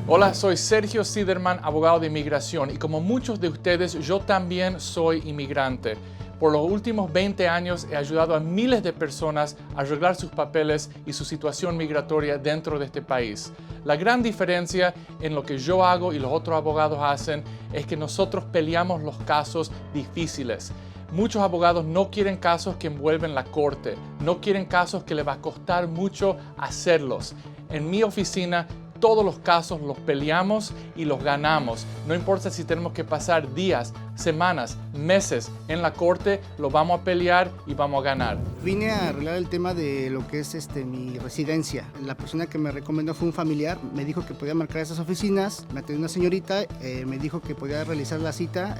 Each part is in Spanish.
Hola, soy Sergio Siderman, abogado de inmigración, y como muchos de ustedes, yo también soy inmigrante. Por los últimos 20 años he ayudado a miles de personas a arreglar sus papeles y su situación migratoria dentro de este país. La gran diferencia en lo que yo hago y los otros abogados hacen es que nosotros peleamos los casos difíciles. Muchos abogados no quieren casos que envuelven la corte, no quieren casos que les va a costar mucho hacerlos. En mi oficina, todos los casos los peleamos y los ganamos. No importa si tenemos que pasar días, semanas, meses en la corte, lo vamos a pelear y vamos a ganar. Vine a arreglar el tema de lo que es mi residencia. La persona que me recomendó fue un familiar, me dijo que podía marcar esas oficinas, me atendió una señorita, me dijo que podía realizar la cita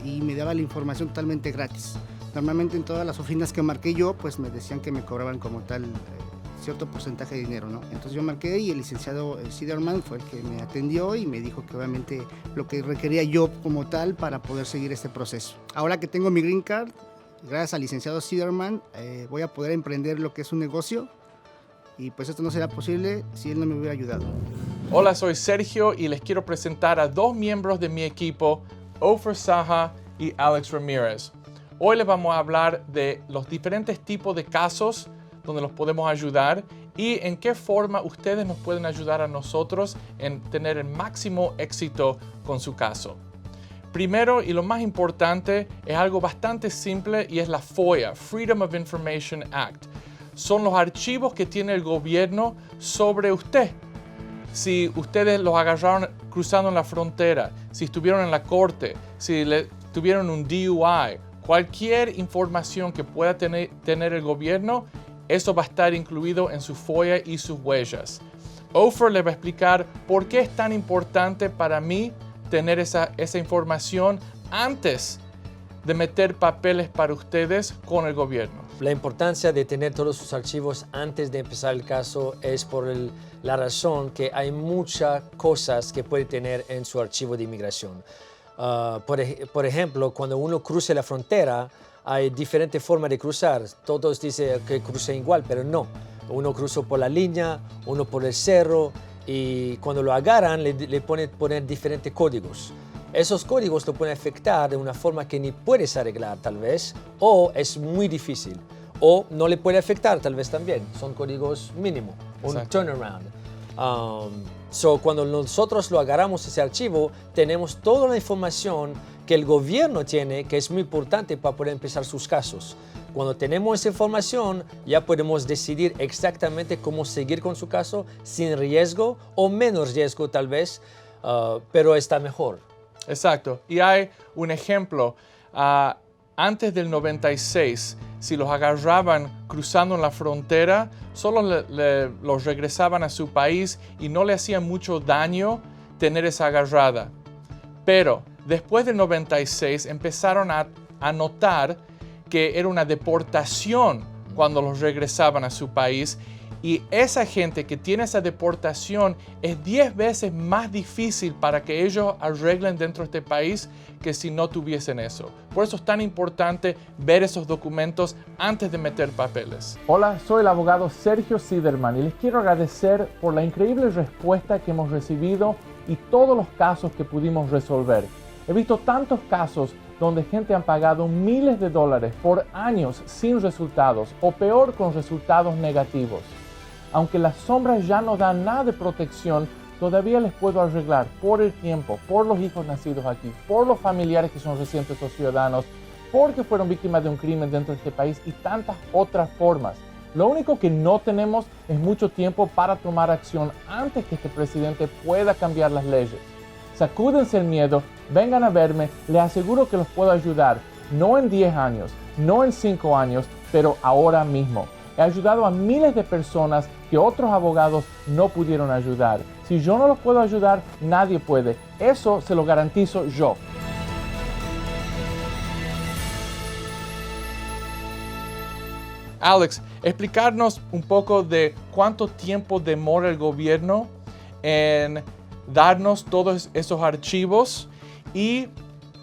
y me daba la información totalmente gratis. Normalmente en todas las oficinas que marqué yo, pues me decían que me cobraban como tal cierto porcentaje de dinero, ¿no? Entonces yo marqué y el licenciado Siderman fue el que me atendió y me dijo que obviamente lo que requería yo como tal para poder seguir este proceso. Ahora que tengo mi green card, gracias al licenciado Siderman, voy a poder emprender lo que es un negocio y pues esto no será posible si él no me hubiera ayudado. Hola, soy Sergio y les quiero presentar a dos miembros de mi equipo, Ofer Saha y Alex Ramirez. Hoy les vamos a hablar de los diferentes tipos de casos donde los podemos ayudar y en qué forma ustedes nos pueden ayudar a nosotros en tener el máximo éxito con su caso. Primero y lo más importante es algo bastante simple y es la FOIA, Freedom of Information Act. Son los archivos que tiene el gobierno sobre usted. Si ustedes los agarraron cruzando en la frontera, si estuvieron en la corte, si tuvieron un DUI, cualquier información que pueda tener el gobierno, eso va a estar incluido en su FOIA y sus huellas. Ofer le va a explicar por qué es tan importante para mí tener esa información antes de meter papeles para ustedes con el gobierno. La importancia de tener todos sus archivos antes de empezar el caso es por la razón que hay muchas cosas que puede tener en su archivo de inmigración. Por ejemplo, cuando uno cruce la frontera, hay diferentes formas de cruzar. Todos dicen que crucen igual, pero no. Uno cruzó por la línea, uno por el cerro, y cuando lo agarran le ponen diferentes códigos. Esos códigos lo pueden afectar de una forma que ni puedes arreglar tal vez, o es muy difícil, o no le puede afectar tal vez también. Son códigos mínimos, un turnaround. Cuando nosotros lo agarramos ese archivo, tenemos toda la información que el gobierno tiene, que es muy importante para poder empezar sus casos. Cuando tenemos esa información, ya podemos decidir exactamente cómo seguir con su caso, sin riesgo o menos riesgo tal vez, pero está mejor. Exacto. Y hay un ejemplo. Antes del 96, si los agarraban cruzando en la frontera, solo los regresaban a su país y no le hacía mucho daño tener esa agarrada. Pero después del 96 empezaron a notar que era una deportación cuando los regresaban a su país, y esa gente que tiene esa deportación es 10 veces más difícil para que ellos arreglen dentro de este país que si no tuviesen eso. Por eso es tan importante ver esos documentos antes de meter papeles. Hola, soy el abogado Sergio Siderman y les quiero agradecer por la increíble respuesta que hemos recibido y todos los casos que pudimos resolver. He visto tantos casos donde gente han pagado miles de dólares por años sin resultados o peor con resultados negativos. Aunque las sombras ya no dan nada de protección, todavía les puedo arreglar por el tiempo, por los hijos nacidos aquí, por los familiares que son residentes o ciudadanos, porque fueron víctimas de un crimen dentro de este país y tantas otras formas. Lo único que no tenemos es mucho tiempo para tomar acción antes que este presidente pueda cambiar las leyes. Sacúdense el miedo, vengan a verme, les aseguro que los puedo ayudar, no en 10 años, no en 5 años, pero ahora mismo. He ayudado a miles de personas que otros abogados no pudieron ayudar. Si yo no los puedo ayudar, nadie puede. Eso se lo garantizo yo. Alex, explicarnos un poco de cuánto tiempo demora el gobierno en darnos todos esos archivos y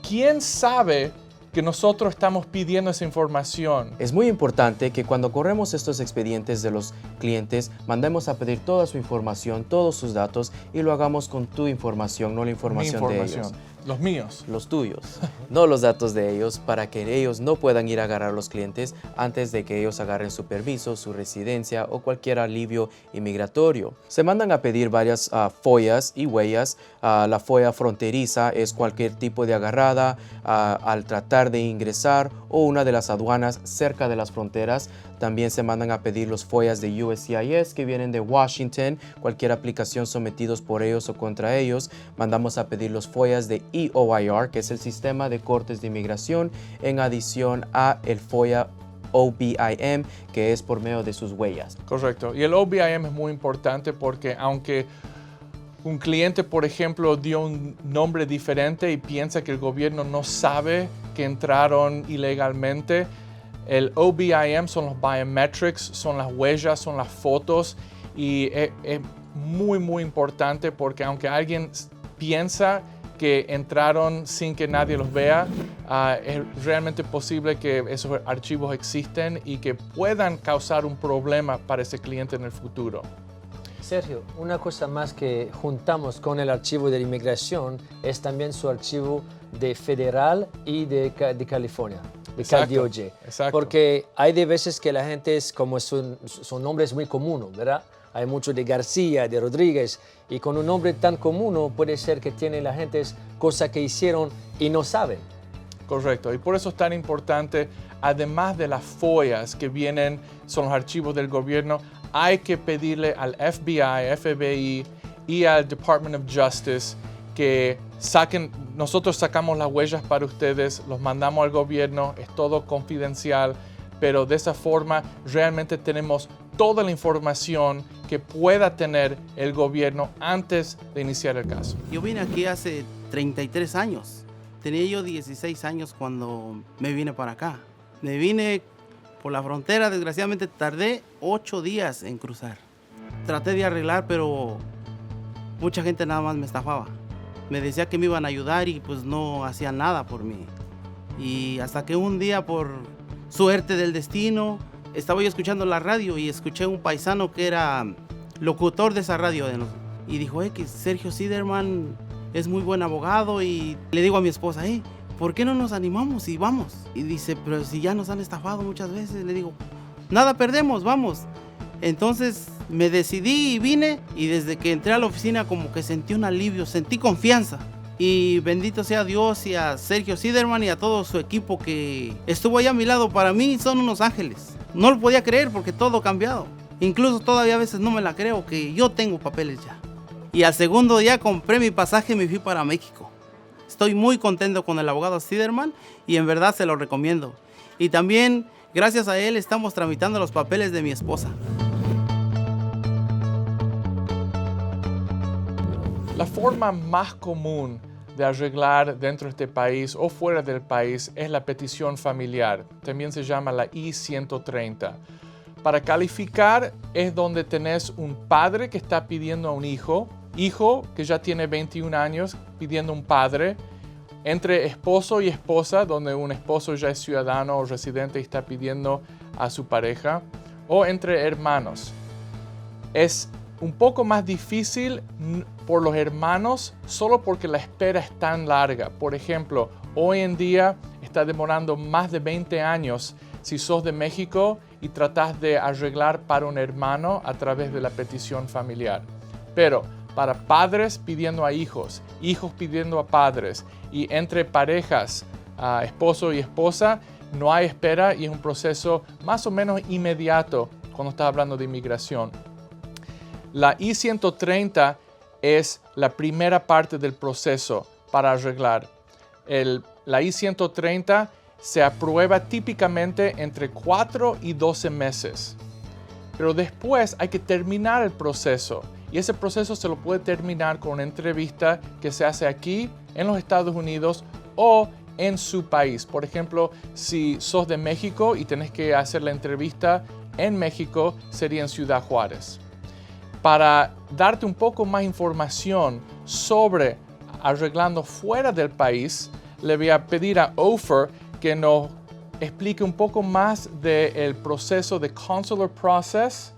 quién sabe que que nosotros estamos pidiendo esa información. Es muy importante que cuando corremos estos expedientes de los clientes, mandemos a pedir toda su información, todos sus datos y lo hagamos con tu información, no la información de ellos. Los míos. Los tuyos, no los datos de ellos, para que ellos no puedan ir a agarrar a los clientes antes de que ellos agarren su permiso, su residencia o cualquier alivio inmigratorio. Se mandan a pedir varias follas y huellas. La folla fronteriza es cualquier tipo de agarrada al tratar de ingresar o una de las aduanas cerca de las fronteras. También se mandan a pedir los follas de USCIS que vienen de Washington, cualquier aplicación sometidos por ellos o contra ellos. Mandamos a pedir los follas de EOIR, que es el Sistema de Cortes de Inmigración, en adición a el FOIA OBIM, que es por medio de sus huellas. Correcto. Y el OBIM es muy importante porque aunque un cliente, por ejemplo, dio un nombre diferente y piensa que el gobierno no sabe que entraron ilegalmente, el OBIM son los biometrics, son las huellas, son las fotos y es muy importante porque aunque alguien piensa que entraron sin que nadie los vea, es realmente posible que esos archivos existen y que puedan causar un problema para ese cliente en el futuro. Sergio, una cosa más que juntamos con el archivo de la inmigración es también su archivo de federal y de California, de CalDOJ. Exacto. Porque hay de veces que la gente es como su nombre es muy común, ¿verdad? Hay mucho de García, de Rodríguez, y con un nombre tan común puede ser que tiene la gente cosas que hicieron y no saben. Correcto, y por eso es tan importante, además de las follas que vienen, son los archivos del gobierno, hay que pedirle al FBI y al Department of Justice que nosotros sacamos las huellas para ustedes, los mandamos al gobierno, es todo confidencial, pero de esa forma realmente tenemos toda la información que pueda tener el gobierno antes de iniciar el caso. Yo vine aquí hace 33 años. Tenía yo 16 años cuando me vine para acá. Me vine por la frontera, desgraciadamente tardé 8 días en cruzar. Traté de arreglar, pero mucha gente nada más me estafaba. Me decía que me iban a ayudar y pues no hacían nada por mí. Y hasta que un día, por suerte del destino, estaba yo escuchando la radio y escuché un paisano que era locutor de esa radio. Y dijo, que Sergio Siderman es muy buen abogado. Y le digo a mi esposa, ¿por qué no nos animamos y vamos? Y dice, pero si ya nos han estafado muchas veces. Le digo, nada perdemos, vamos. Entonces me decidí y vine, y desde que entré a la oficina como que sentí un alivio, sentí confianza. Y bendito sea Dios y a Sergio Siderman y a todo su equipo que estuvo ahí a mi lado. Para mí son unos ángeles. No lo podía creer porque todo ha cambiado. Incluso todavía a veces no me la creo que yo tengo papeles ya. Y al segundo día compré mi pasaje y me fui para México. Estoy muy contento con el abogado Siderman y en verdad se lo recomiendo. Y también, gracias a él, estamos tramitando los papeles de mi esposa. La forma más común de arreglar dentro de este país o fuera del país es la petición familiar. También se llama la I-130. Para calificar es donde tenés un padre que está pidiendo a un hijo que ya tiene 21 años pidiendo un padre, entre esposo y esposa, donde un esposo ya es ciudadano o residente y está pidiendo a su pareja, o entre hermanos. Es un poco más difícil por los hermanos solo porque la espera es tan larga. Por ejemplo, hoy en día está demorando más de 20 años si sos de México y tratás de arreglar para un hermano a través de la petición familiar. Pero para padres pidiendo a hijos, hijos pidiendo a padres y entre parejas, esposo y esposa, no hay espera y es un proceso más o menos inmediato cuando estás hablando de inmigración. La I-130 es la primera parte del proceso para arreglar. La I-130 se aprueba típicamente entre 4 y 12 meses. Pero después hay que terminar el proceso. Y ese proceso se lo puede terminar con una entrevista que se hace aquí en los Estados Unidos o en su país. Por ejemplo, si sos de México y tenés que hacer la entrevista en México, sería en Ciudad Juárez. Para darte un poco más información sobre arreglando fuera del país, le voy a pedir a Ofer que nos explique un poco más del proceso de Consular Process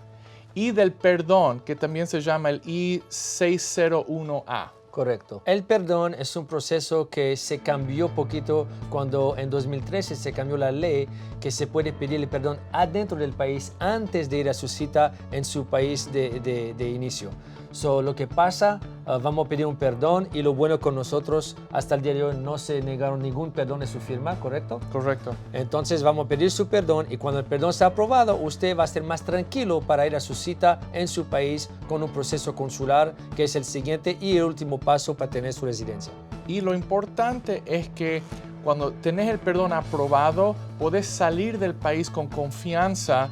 y del perdón, que también se llama el I-601A. Correcto. El perdón es un proceso que se cambió poquito cuando en 2013 se cambió la ley que se puede pedir el perdón adentro del país antes de ir a su cita en su país de inicio. Lo que pasa, vamos a pedir un perdón y lo bueno con nosotros, hasta el día de hoy no se negaron ningún perdón en su firma, ¿correcto? Correcto. Entonces vamos a pedir su perdón y cuando el perdón sea aprobado, usted va a estar más tranquilo para ir a su cita en su país con un proceso consular, que es el siguiente y el último paso para tener su residencia. Y lo importante es que cuando tenés el perdón aprobado, podés salir del país con confianza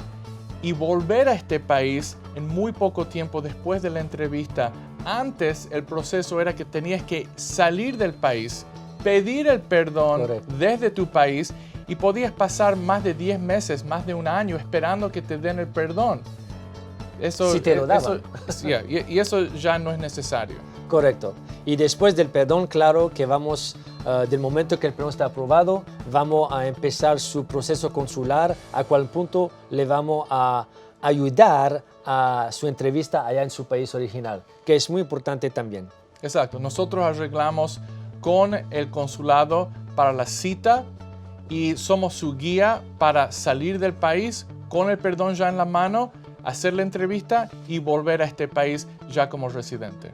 y volver a este país en muy poco tiempo después de la entrevista. Antes el proceso era que tenías que salir del país, pedir el perdón Correcto. desde tu país y podías pasar más de 10 meses, más de un año esperando que te den el perdón. Eso, Si te lo daban. Y eso ya no es necesario. Correcto. Y después del perdón, claro que vamos, del momento que el perdón está aprobado, vamos a empezar su proceso consular, a cual punto le vamos a ayudar a su entrevista allá en su país original, que es muy importante también. Exacto. Nosotros arreglamos con el consulado para la cita y somos su guía para salir del país con el perdón ya en la mano, hacer la entrevista y volver a este país ya como residente.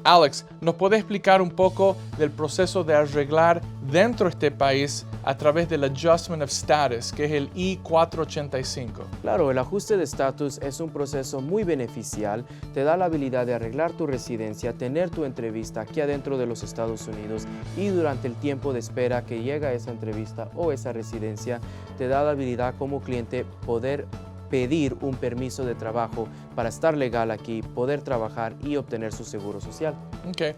Alex, ¿nos puede explicar un poco del proceso de arreglar dentro de este país a través del Adjustment of Status, que es el I-485? Claro, el ajuste de estatus es un proceso muy beneficial, te da la habilidad de arreglar tu residencia, tener tu entrevista aquí adentro de los Estados Unidos y durante el tiempo de espera que llega esa entrevista o esa residencia, te da la habilidad como cliente poder pedir un permiso de trabajo para estar legal aquí, poder trabajar y obtener su seguro social. Okay.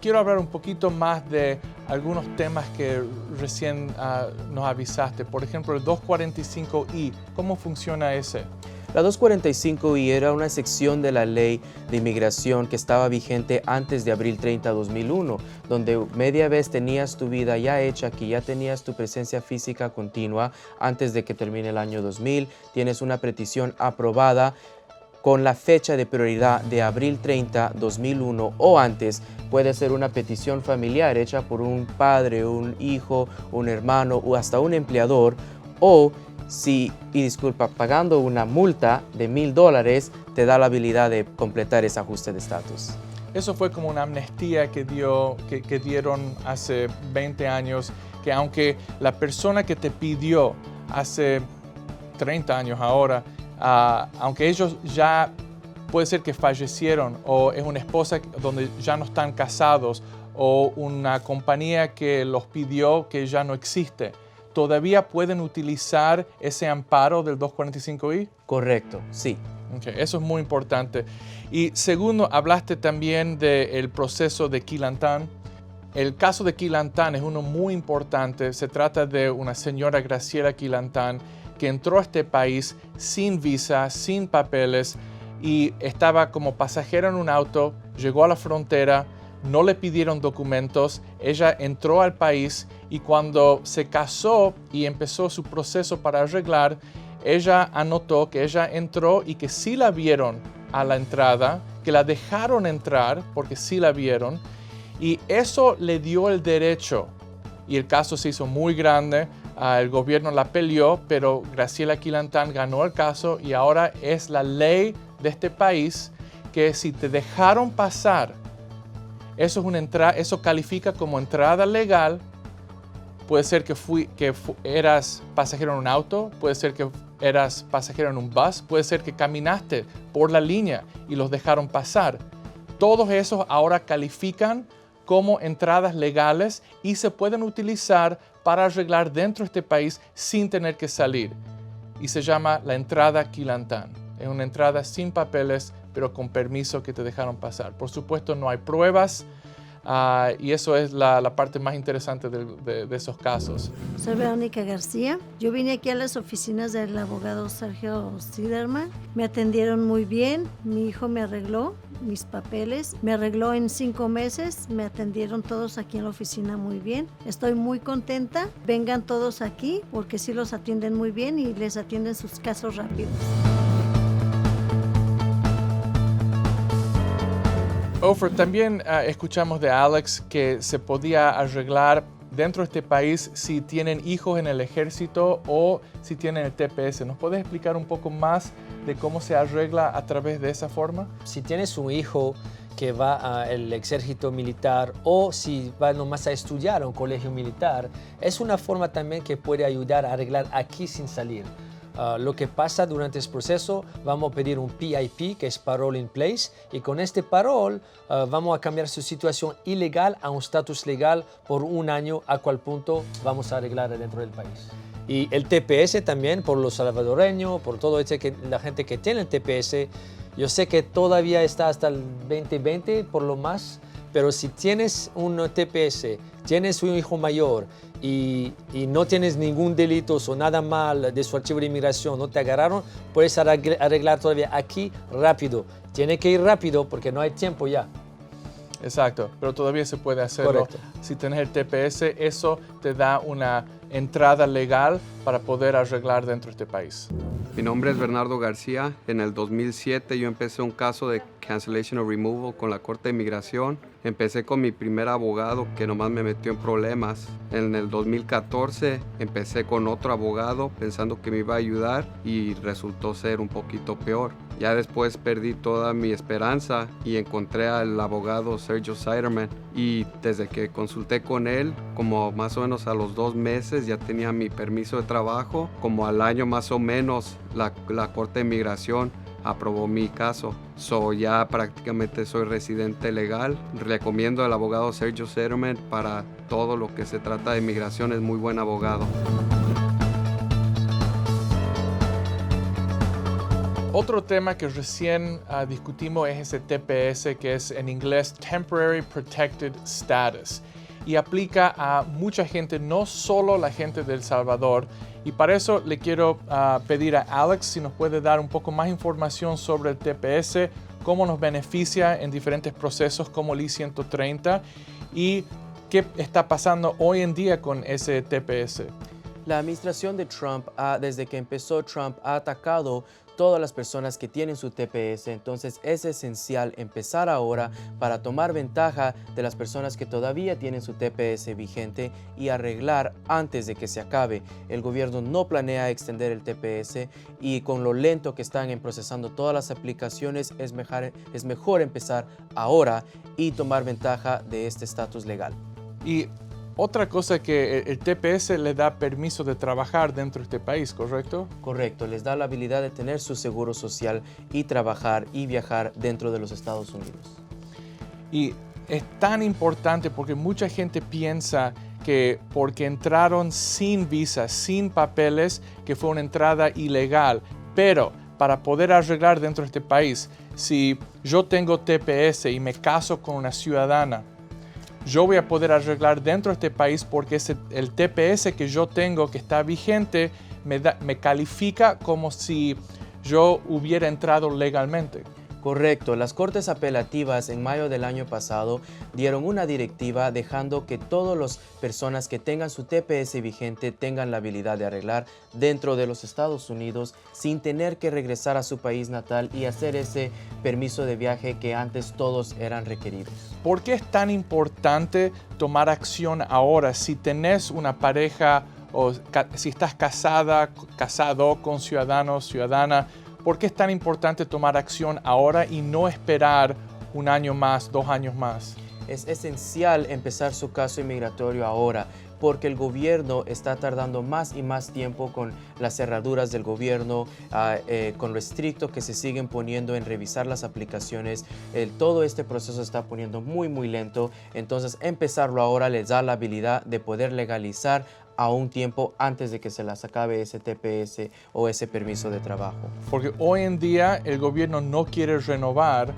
Quiero hablar un poquito más de algunos temas que recién nos avisaste. Por ejemplo, el 245I, ¿cómo funciona ese? La 245I era una sección de la ley de inmigración que estaba vigente antes de abril 30, 2001, donde media vez tenías tu vida ya hecha, aquí ya tenías tu presencia física continua antes de que termine el año 2000, tienes una petición aprobada con la fecha de prioridad de abril 30, 2001 o antes. Puede ser una petición familiar hecha por un padre, un hijo, un hermano o hasta un empleador, o pagando una multa de $1,000 te da la habilidad de completar ese ajuste de estatus. Eso fue como una amnistía que dieron hace 20 años, que aunque la persona que te pidió hace 30 años ahora, aunque ellos ya puede ser que fallecieron o es una esposa donde ya no están casados o una compañía que los pidió que ya no existe, ¿todavía pueden utilizar ese amparo del 245I? Correcto, sí. Okay, eso es muy importante. Y segundo, hablaste también del proceso de Keelan-Tan. El caso de Keelan-Tan es uno muy importante. Se trata de una señora Graciela Keelan-Tan que entró a este país sin visa, sin papeles y estaba como pasajera en un auto, llegó a la frontera, no le pidieron documentos, ella entró al país y cuando se casó y empezó su proceso para arreglar, ella anotó que ella entró y que sí la vieron a la entrada, que la dejaron entrar porque sí la vieron y eso le dio el derecho y el caso se hizo muy grande, el gobierno la peleó, pero Graciela Keelan-Tan ganó el caso y ahora es la ley de este país que si te dejaron pasar, eso califica como entrada legal. Puede ser que eras pasajero en un auto, puede ser que eras pasajero en un bus, puede ser que caminaste por la línea y los dejaron pasar. Todos esos ahora califican como entradas legales y se pueden utilizar para arreglar dentro de este país sin tener que salir. Y se llama la entrada Keelan-Tan. Es una entrada sin papeles, pero con permiso que te dejaron pasar. Por supuesto, no hay pruebas y eso es la parte más interesante de esos casos. Soy Verónica García. Yo vine aquí a las oficinas del abogado Sergio Siderman. Me atendieron muy bien. Mi hijo me arregló mis papeles. Me arregló en 5 meses. Me atendieron todos aquí en la oficina muy bien. Estoy muy contenta. Vengan todos aquí porque sí los atienden muy bien y les atienden sus casos rápidos. Ofer, también escuchamos de Alex que se podía arreglar dentro de este país si tienen hijos en el ejército o si tienen el TPS. ¿Nos puedes explicar un poco más de cómo se arregla a través de esa forma? Si tienes un hijo que va al ejército militar o si va nomás a estudiar a un colegio militar, es una forma también que puede ayudar a arreglar aquí sin salir. Lo que pasa durante este proceso, vamos a pedir un PIP, que es Parole in Place, y con este parole vamos a cambiar su situación ilegal a un estatus legal por 1 año, a cual punto vamos a arreglar dentro del país. Y el TPS también, por los salvadoreños, por todo la gente que tiene el TPS, yo sé que todavía está hasta el 2020 por lo más, pero si tienes un TPS, tienes un hijo mayor y no tienes ningún delito o nada mal de su archivo de inmigración, no te agarraron, puedes arreglar todavía aquí rápido. Tiene que ir rápido porque no hay tiempo ya. Exacto, pero todavía se puede hacerlo. Correcto. Si tienes el TPS, eso te da una entrada legal para poder arreglar dentro de este país. Mi nombre es Bernardo García. En el 2007 yo empecé un caso de cancellation or removal con la Corte de Inmigración. Empecé con mi primer abogado que nomás me metió en problemas. En el 2014 empecé con otro abogado pensando que me iba a ayudar y resultó ser un poquito peor. Ya después perdí toda mi esperanza y encontré al abogado Sergio Siderman, y desde que consulté con él, como más o menos a los 2 meses ya tenía mi permiso de trabajo. Como al año más o menos la Corte de Inmigración aprobó mi caso. Ya prácticamente soy residente legal. Recomiendo al abogado Sergio Siderman para todo lo que se trata de inmigración. Es muy buen abogado. Otro tema que recién discutimos es ese TPS, que es en inglés Temporary Protected Status, y aplica a mucha gente, no solo la gente de El Salvador. Y para eso le quiero pedir a Alex si nos puede dar un poco más información sobre el TPS, cómo nos beneficia en diferentes procesos como el I-130 y qué está pasando hoy en día con ese TPS. La administración de Trump, desde que empezó Trump, ha atacado todas las personas que tienen su TPS. Entonces es esencial empezar ahora para tomar ventaja de las personas que todavía tienen su TPS vigente y arreglar antes de que se acabe. El gobierno no planea extender el TPS y con lo lento que están en procesando todas las aplicaciones es mejor empezar ahora y tomar ventaja de este estatus legal. Y otra cosa que el TPS le da permiso de trabajar dentro de este país, ¿correcto? Correcto, les da la habilidad de tener su seguro social y trabajar y viajar dentro de los Estados Unidos. Y es tan importante porque mucha gente piensa que porque entraron sin visa, sin papeles, que fue una entrada ilegal. Pero para poder arreglar dentro de este país, si yo tengo TPS y me caso con una ciudadana, yo voy a poder arreglar dentro de este país porque el TPS que yo tengo, que está vigente, me califica como si yo hubiera entrado legalmente. Correcto, las Cortes Apelativas en mayo del año pasado dieron una directiva dejando que todas las personas que tengan su TPS vigente tengan la habilidad de arreglar dentro de los Estados Unidos sin tener que regresar a su país natal y hacer ese permiso de viaje que antes todos eran requeridos. ¿Por qué es tan importante tomar acción ahora si tenés una pareja o si estás casado con ciudadana? ¿Por qué es tan importante tomar acción ahora y no esperar 1 año más, 2 años más? Es esencial empezar su caso inmigratorio ahora porque el gobierno está tardando más y más tiempo con las cerraduras del gobierno, con lo estricto que se siguen poniendo en revisar las aplicaciones. Todo este proceso está poniendo muy lento. Entonces empezarlo ahora les da la habilidad de poder legalizar a un tiempo antes de que se les acabe ese TPS o ese permiso de trabajo. Porque hoy en día el gobierno no quiere renovar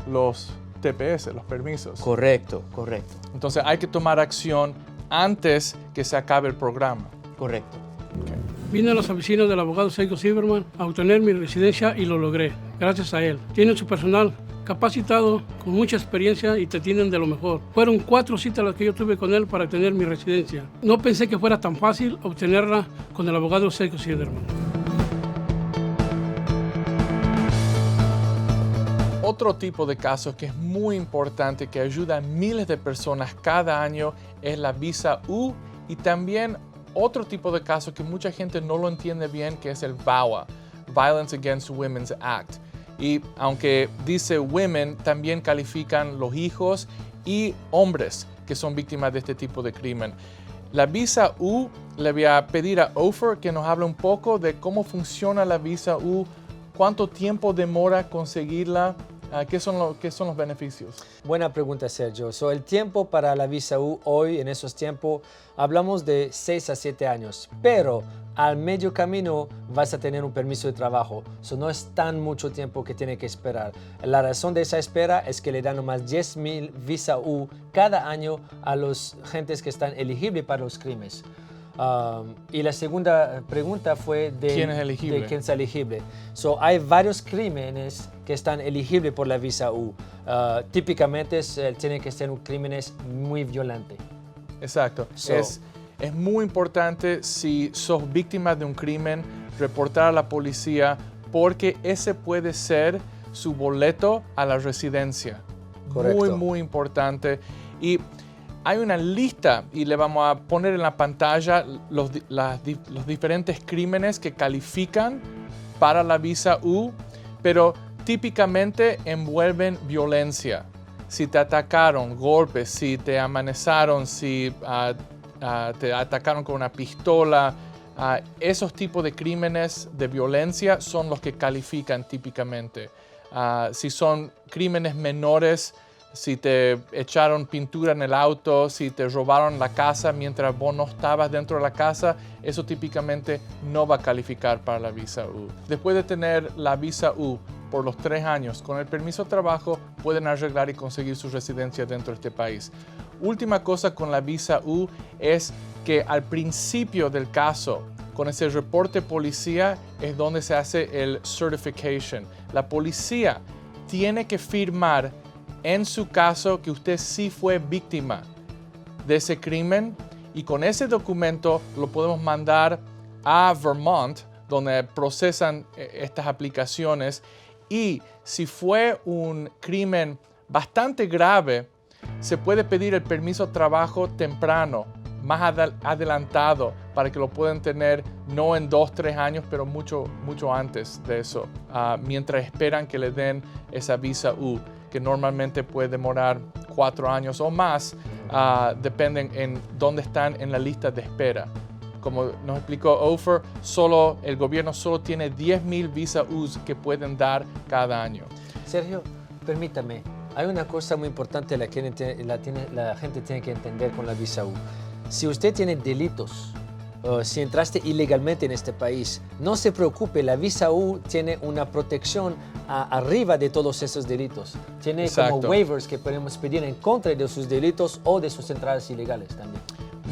los TPS, los permisos. Correcto, correcto, Entonces hay que tomar acción antes que se acabe el programa. correcto. Vine a las oficinas del abogado Sergio Silverman a obtener mi residencia y lo logré, gracias a él. Tienen su personal capacitado, con mucha experiencia y te tienen de lo mejor. Fueron 4 citas las que yo tuve con él para obtener mi residencia. No pensé que fuera tan fácil obtenerla con el abogado Sergio Silverman. Otro tipo de casos que es muy importante, que ayuda a miles de personas cada año, es la visa U, y también otro tipo de caso que mucha gente no lo entiende bien, que es el VAWA, Violence Against Women's Act. Y aunque dice women, también califican los hijos y hombres que son víctimas de este tipo de crimen. La visa U, le voy a pedir a Ofer que nos hable un poco de cómo funciona la visa U, cuánto tiempo demora conseguirla, qué son los beneficios. Buena pregunta, Sergio. El tiempo para la visa U hoy, en esos tiempos, hablamos de 6 a 7 años, pero al medio camino vas a tener un permiso de trabajo. No es tan mucho tiempo que tiene que esperar. La razón de esa espera es que le dan nomás 10,000 visa U cada año a los gentes que están elegibles para los crímenes. Y la segunda pregunta fue de ¿Quién es elegible? De quién es elegible. Hay varios crímenes que están elegibles por la visa U. Típicamente tienen que ser crímenes muy violentos. Exacto. Es muy importante, si sos víctima de un crimen, reportar a la policía, porque ese puede ser su boleto a la residencia. Correcto. Muy, muy importante. Y hay una lista, y le vamos a poner en la pantalla los diferentes crímenes que califican para la visa U, pero típicamente envuelven violencia. Si te atacaron, golpes, si te amenazaron, si te atacaron con una pistola, esos tipos de crímenes de violencia son los que califican típicamente. Si son crímenes menores, si te echaron pintura en el auto, si te robaron la casa mientras vos no estabas dentro de la casa, eso típicamente no va a calificar para la visa U. Después de tener la visa U por los 3 años, con el permiso de trabajo pueden arreglar y conseguir su residencia dentro de este país. Última cosa con la visa U es que al principio del caso, con ese reporte policía, es donde se hace el certification. La policía tiene que firmar en su caso que usted sí fue víctima de ese crimen, y con ese documento lo podemos mandar a Vermont, donde procesan estas aplicaciones, y si fue un crimen bastante grave, se puede pedir el permiso de trabajo temprano, más adelantado, para que lo puedan tener no en 2-3 años, pero mucho antes de eso, mientras esperan que le den esa visa U, que normalmente puede demorar 4 años o más, dependen en dónde están en la lista de espera. Como nos explicó Ofer, el gobierno solo tiene 10,000 visa U's que pueden dar cada año. Sergio, permítame, hay una cosa muy importante la gente tiene que entender con la visa U. Si usted tiene delitos, si entraste ilegalmente en este país, no se preocupe, la visa U tiene una protección arriba de todos esos delitos. Tiene Exacto. como waivers que podemos pedir en contra de sus delitos o de sus entradas ilegales también.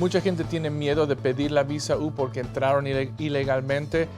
Mucha gente tiene miedo de pedir la visa U porque entraron ilegalmente.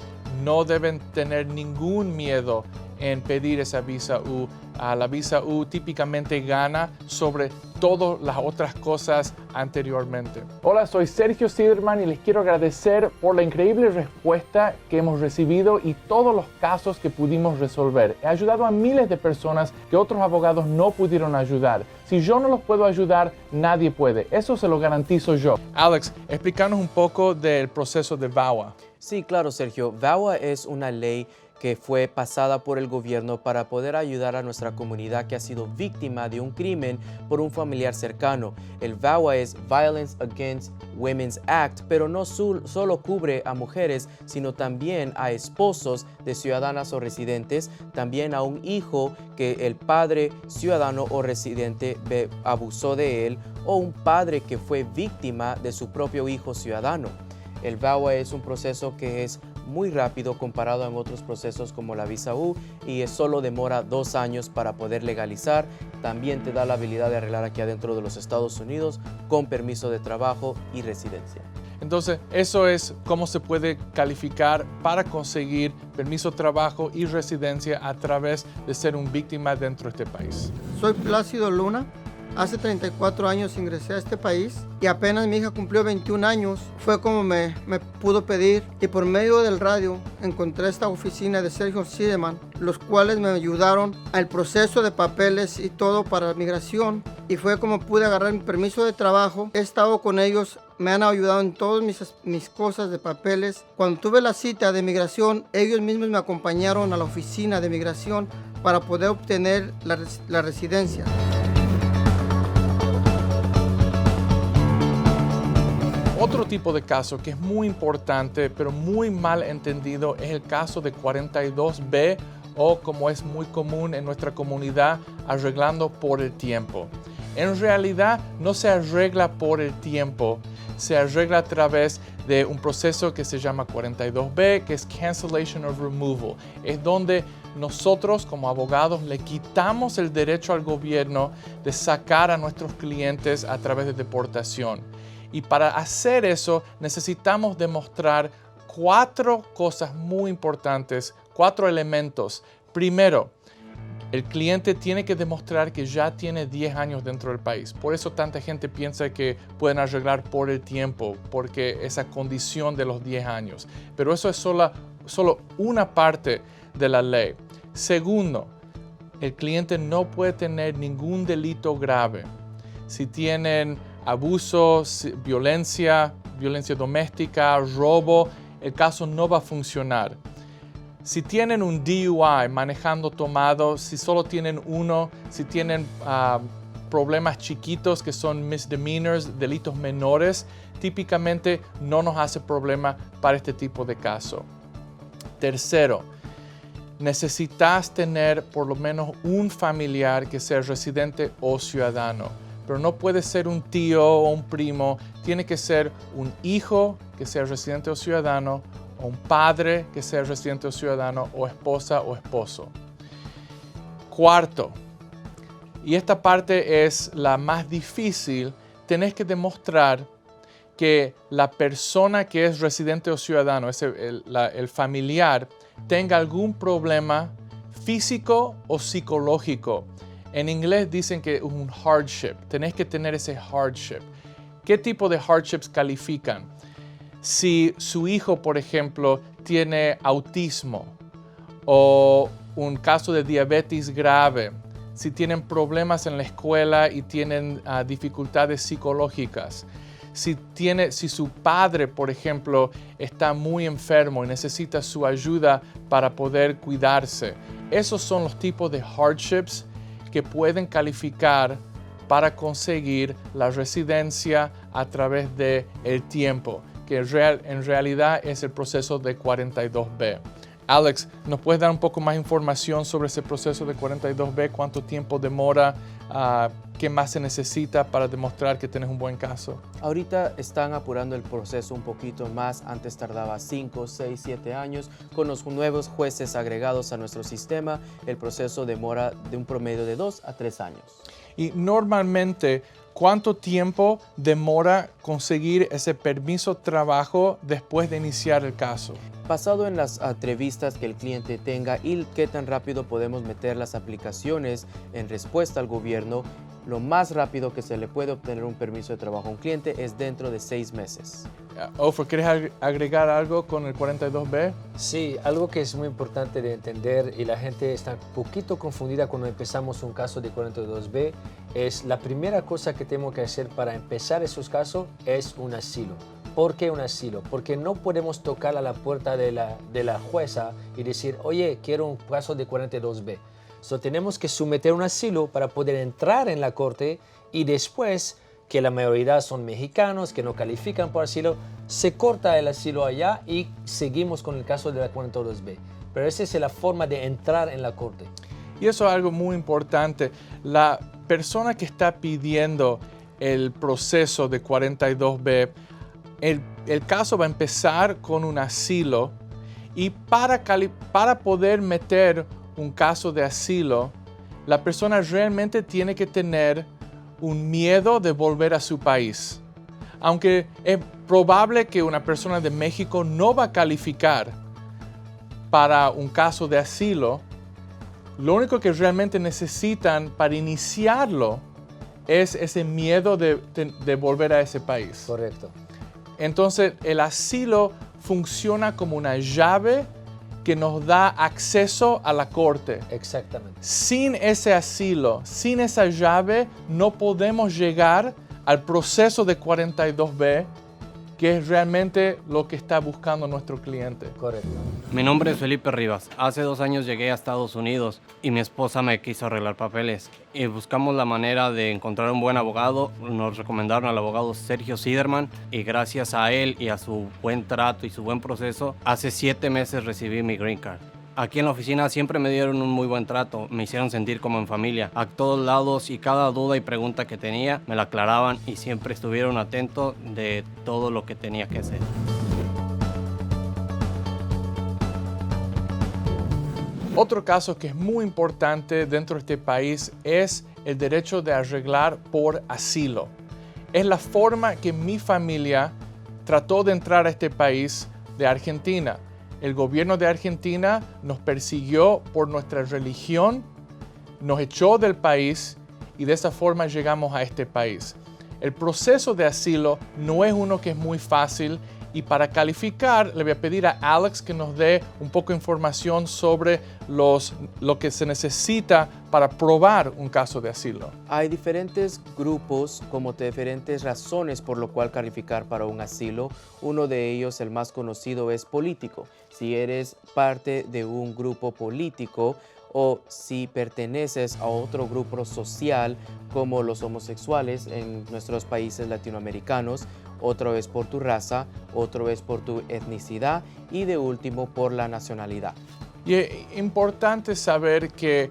No deben tener ningún miedo en pedir esa visa U. La visa U típicamente gana sobre todas las otras cosas anteriormente. Hola, soy Sergio Silverman y les quiero agradecer por la increíble respuesta que hemos recibido y todos los casos que pudimos resolver. He ayudado a miles de personas que otros abogados no pudieron ayudar. Si yo no los puedo ayudar, nadie puede. Eso se lo garantizo yo. Alex, explícanos un poco del proceso de VAWA. Sí, claro, Sergio. VAWA es una ley que fue pasada por el gobierno para poder ayudar a nuestra comunidad que ha sido víctima de un crimen por un familiar cercano. El VAWA es Violence Against Women's Act, pero no solo cubre a mujeres, sino también a esposos de ciudadanas o residentes, también a un hijo que el padre ciudadano o residente abusó de él, o un padre que fue víctima de su propio hijo ciudadano. El VAWA es un proceso que es muy rápido comparado en otros procesos como la visa U y solo demora 2 años para poder legalizar. También te da la habilidad de arreglar aquí adentro de los Estados Unidos con permiso de trabajo y residencia. Entonces, eso es cómo se puede calificar para conseguir permiso de trabajo y residencia a través de ser una víctima dentro de este país. Soy Plácido Luna. Hace 34 años ingresé a este país y apenas mi hija cumplió 21 años, fue como me pudo pedir, y por medio del radio encontré esta oficina de Sergio Siderman, los cuales me ayudaron al proceso de papeles y todo para la migración, y fue como pude agarrar mi permiso de trabajo. He estado con ellos, me han ayudado en todas mis cosas de papeles. Cuando tuve la cita de migración, ellos mismos me acompañaron a la oficina de migración para poder obtener la residencia. Otro tipo de caso que es muy importante pero muy mal entendido es el caso de 42B, o como es muy común en nuestra comunidad, arreglando por el tiempo. En realidad no se arregla por el tiempo, se arregla a través de un proceso que se llama 42B, que es Cancellation of Removal. Es donde nosotros como abogados le quitamos el derecho al gobierno de sacar a nuestros clientes a través de deportación. Y para hacer eso necesitamos demostrar 4 cosas muy importantes, 4 elementos. Primero, el cliente tiene que demostrar que ya tiene 10 años dentro del país. Por eso tanta gente piensa que pueden arreglar por el tiempo, porque esa condición de los 10 años. Pero eso es solo una parte de la ley. Segundo, el cliente no puede tener ningún delito grave. Si tienen abuso, violencia doméstica, robo, el caso no va a funcionar. Si tienen un DUI, manejando tomado, si solo tienen uno, si tienen problemas chiquitos que son misdemeanors, delitos menores, típicamente no nos hace problema para este tipo de caso. Tercero, necesitas tener por lo menos un familiar que sea residente o ciudadano. Pero no puede ser un tío o un primo, tiene que ser un hijo que sea residente o ciudadano, o un padre que sea residente o ciudadano, o esposa o esposo. Cuarto, y esta parte es la más difícil, tenés que demostrar que la persona que es residente o ciudadano, el familiar, tenga algún problema físico o psicológico. En inglés dicen que es un hardship. Tenés que tener ese hardship. ¿Qué tipo de hardships califican? Si su hijo, por ejemplo, tiene autismo o un caso de diabetes grave, si tienen problemas en la escuela y tienen dificultades psicológicas, si su padre, por ejemplo, está muy enfermo y necesita su ayuda para poder cuidarse. Esos son los tipos de hardships que pueden calificar para conseguir la residencia a través del tiempo, que en realidad es el proceso de 42B. Alex, ¿nos puedes dar un poco más información sobre ese proceso de 42B? ¿Cuánto tiempo demora? ¿Qué más se necesita para demostrar que tienes un buen caso? Ahorita están apurando el proceso un poquito más. Antes tardaba 5, 6, 7 años. Con los nuevos jueces agregados a nuestro sistema, el proceso demora de un promedio de 2 a 3 años. Y normalmente, ¿cuánto tiempo demora conseguir ese permiso de trabajo después de iniciar el caso? Basado en las entrevistas que el cliente tenga y qué tan rápido podemos meter las aplicaciones en respuesta al gobierno, lo más rápido que se le puede obtener un permiso de trabajo a un cliente es dentro de 6 meses. Ofer, ¿quieres agregar algo con el 42B? Sí, algo que es muy importante de entender y la gente está un poquito confundida cuando empezamos un caso de 42B es la primera cosa que tenemos que hacer para empezar esos casos es un asilo. ¿Por qué un asilo? Porque no podemos tocar a la puerta de la jueza y decir, oye, quiero un caso de 42B. Tenemos que someter un asilo para poder entrar en la corte y después, que la mayoría son mexicanos que no califican por asilo, se corta el asilo allá y seguimos con el caso de la 42B. Pero esa es la forma de entrar en la corte. Y eso es algo muy importante. La persona que está pidiendo el proceso de 42B, el caso va a empezar con un asilo Y para poder meter un caso de asilo, la persona realmente tiene que tener un miedo de volver a su país. Aunque es probable que una persona de México no va a calificar para un caso de asilo, lo único que realmente necesitan para iniciarlo es ese miedo de volver a ese país. Correcto. Entonces, el asilo funciona como una llave que nos da acceso a la corte. Exactamente. Sin ese asilo, sin esa llave, no podemos llegar al proceso de 42B, que es realmente lo que está buscando nuestro cliente. Correcto. Mi nombre es Felipe Rivas. Hace 2 años llegué a Estados Unidos y mi esposa me quiso arreglar papeles. Y buscamos la manera de encontrar un buen abogado. Nos recomendaron al abogado Sergio Siderman y gracias a él y a su buen trato y su buen proceso, hace 7 meses recibí mi green card. Aquí en la oficina siempre me dieron un muy buen trato, me hicieron sentir como en familia. A todos lados y cada duda y pregunta que tenía me la aclaraban y siempre estuvieron atentos de todo lo que tenía que hacer. Otro caso que es muy importante dentro de este país es el derecho de arreglar por asilo. Es la forma que mi familia trató de entrar a este país de Argentina. El gobierno de Argentina nos persiguió por nuestra religión, nos echó del país y de esa forma llegamos a este país. El proceso de asilo no es uno que es muy fácil y para calificar le voy a pedir a Alex que nos dé un poco de información sobre lo que se necesita para probar un caso de asilo. Hay diferentes grupos como diferentes razones por lo cual calificar para un asilo. Uno de ellos, el más conocido, es político. Si eres parte de un grupo político o si perteneces a otro grupo social como los homosexuales en nuestros países latinoamericanos, otro es por tu raza, otro es por tu etnicidad y de último por la nacionalidad. Y es importante saber que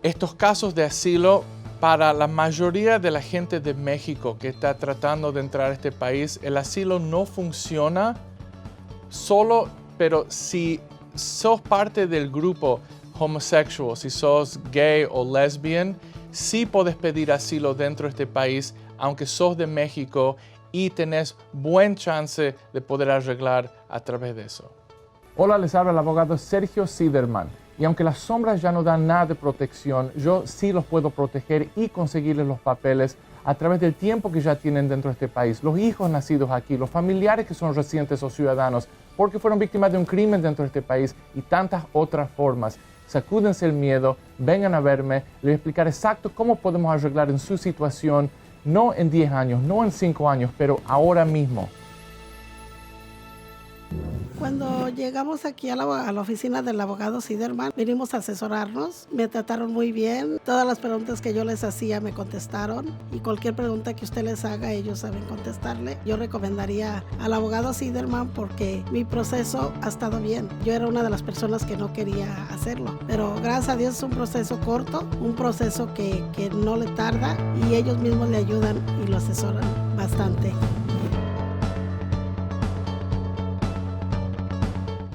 estos casos de asilo, para la mayoría de la gente de México que está tratando de entrar a este país, el asilo no funciona solo, pero si sos parte del grupo homosexual, si sos gay o lesbian, sí podés pedir asilo dentro de este país, aunque sos de México, y tenés buen chance de poder arreglar a través de eso. Hola, les habla el abogado Sergio Siderman. Y aunque las sombras ya no dan nada de protección, yo sí los puedo proteger y conseguirles los papeles a través del tiempo que ya tienen dentro de este país. Los hijos nacidos aquí, los familiares que son residentes o ciudadanos, porque fueron víctimas de un crimen dentro de este país y tantas otras formas. Sacúdense el miedo, vengan a verme, les voy a explicar exacto cómo podemos arreglar en su situación, no en 10 años, no en 5 años, pero ahora mismo. Cuando llegamos aquí a la oficina del abogado Siderman, vinimos a asesorarnos, me trataron muy bien, todas las preguntas que yo les hacía me contestaron y cualquier pregunta que usted les haga ellos saben contestarle. Yo recomendaría al abogado Siderman porque mi proceso ha estado bien. Yo era una de las personas que no quería hacerlo, pero gracias a Dios es un proceso corto, un proceso que no le tarda y ellos mismos le ayudan y lo asesoran bastante.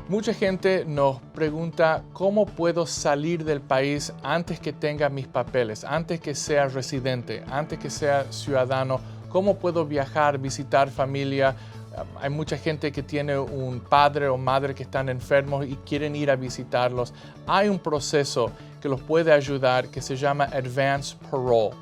Mucha gente nos pregunta cómo puedo salir del país antes que tenga mis papeles, antes que sea residente, antes que sea ciudadano, cómo puedo viajar, visitar familia. Hay mucha gente que tiene un padre o madre que están enfermos y quieren ir a visitarlos. Hay un proceso que los puede ayudar que se llama Advance Parole.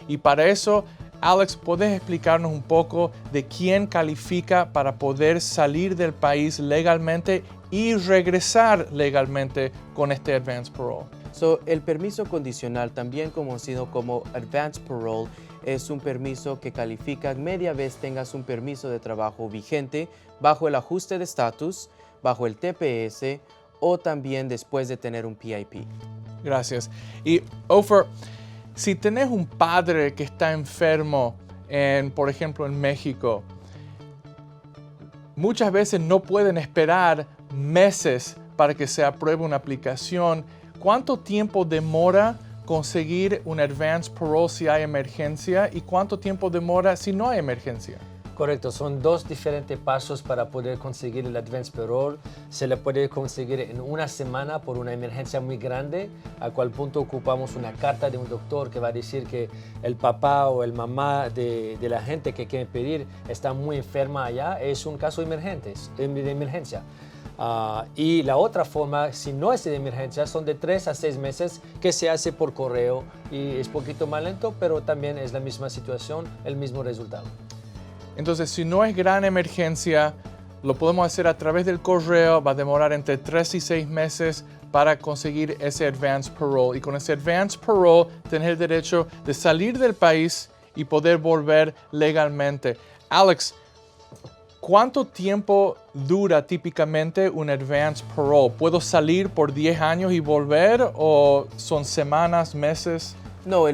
Y para eso, Alex, ¿puedes explicarnos un poco de quién califica para poder salir del país legalmente y regresar legalmente con este Advance Parole? El permiso condicional, también conocido como Advance Parole, es un permiso que califica media vez tengas un permiso de trabajo vigente bajo el ajuste de estatus, bajo el TPS o también después de tener un PIP. Gracias. Y Ofer, si tenés un padre que está enfermo, por ejemplo en México, muchas veces no pueden esperar meses para que se apruebe una aplicación. ¿Cuánto tiempo demora conseguir un Advance Parole si hay emergencia y cuánto tiempo demora si no hay emergencia? Correcto, son dos diferentes pasos para poder conseguir el Advance Parole. Se le puede conseguir en una semana por una emergencia muy grande, a cual punto ocupamos una carta de un doctor que va a decir que el papá o el mamá de la gente que quiere pedir está muy enferma allá. Es un caso de emergencia. Y la otra forma, si no es de emergencia, son de 3 a 6 meses que se hace por correo y es poquito más lento, pero también es la misma situación, el mismo resultado. Entonces, si no es gran emergencia, lo podemos hacer a través del correo, va a demorar entre 3 y 6 meses para conseguir ese Advance Parole. Y con ese Advance Parole, tener el derecho de salir del país y poder volver legalmente. Alex, ¿cuánto tiempo dura típicamente un Advance Parole? ¿Puedo salir por 10 años y volver o son semanas, meses? No,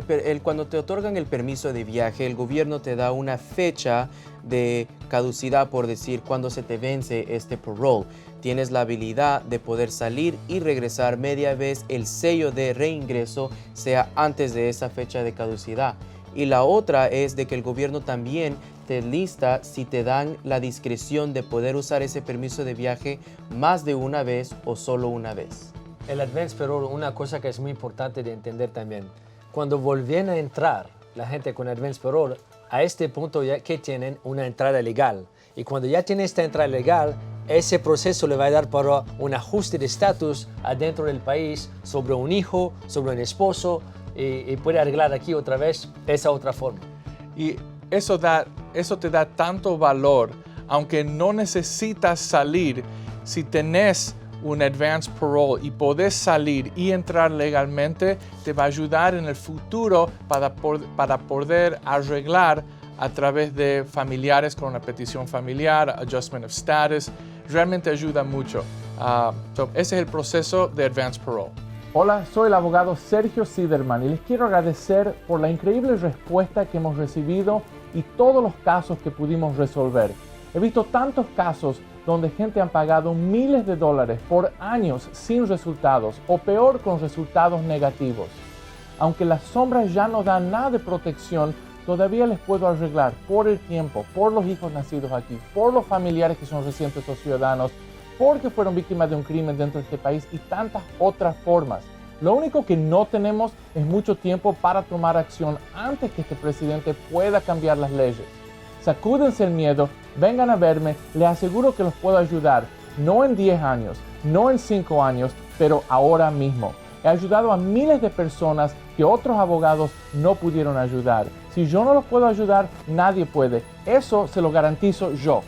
cuando te otorgan el permiso de viaje, el gobierno te da una fecha de caducidad, por decir, cuando se te vence este parole. Tienes la habilidad de poder salir y regresar media vez el sello de reingreso sea antes de esa fecha de caducidad. Y la otra es de que el gobierno también te lista si te dan la discreción de poder usar ese permiso de viaje más de una vez o solo una vez. El Advance Parole, una cosa que es muy importante de entender también, cuando vuelven a entrar la gente con Advance Parole, a este punto ya que tienen una entrada legal. Y cuando ya tienen esta entrada legal, ese proceso le va a dar para un ajuste de estatus adentro del país sobre un hijo, sobre un esposo, y puede arreglar aquí otra vez esa otra forma. Y eso te da tanto valor, aunque no necesitas salir, si tenés un Advance Parole y podés salir y entrar legalmente, te va a ayudar en el futuro para poder arreglar a través de familiares con una petición familiar, Adjustment of Status. Realmente ayuda mucho. Ese es el proceso de Advance Parole. Hola, soy el abogado Sergio Siderman y les quiero agradecer por la increíble respuesta que hemos recibido y todos los casos que pudimos resolver. He visto tantos casos donde gente ha pagado miles de dólares por años sin resultados o peor con resultados negativos. Aunque las sombras ya no dan nada de protección, todavía les puedo arreglar por el tiempo, por los hijos nacidos aquí, por los familiares que son residentes o ciudadanos, porque fueron víctimas de un crimen dentro de este país y tantas otras formas. Lo único que no tenemos es mucho tiempo para tomar acción antes que este presidente pueda cambiar las leyes. Sacúdense el miedo, vengan a verme, les aseguro que los puedo ayudar, no en 10 años, no en 5 años, pero ahora mismo. He ayudado a miles de personas que otros abogados no pudieron ayudar. Si yo no los puedo ayudar, nadie puede. Eso se lo garantizo yo.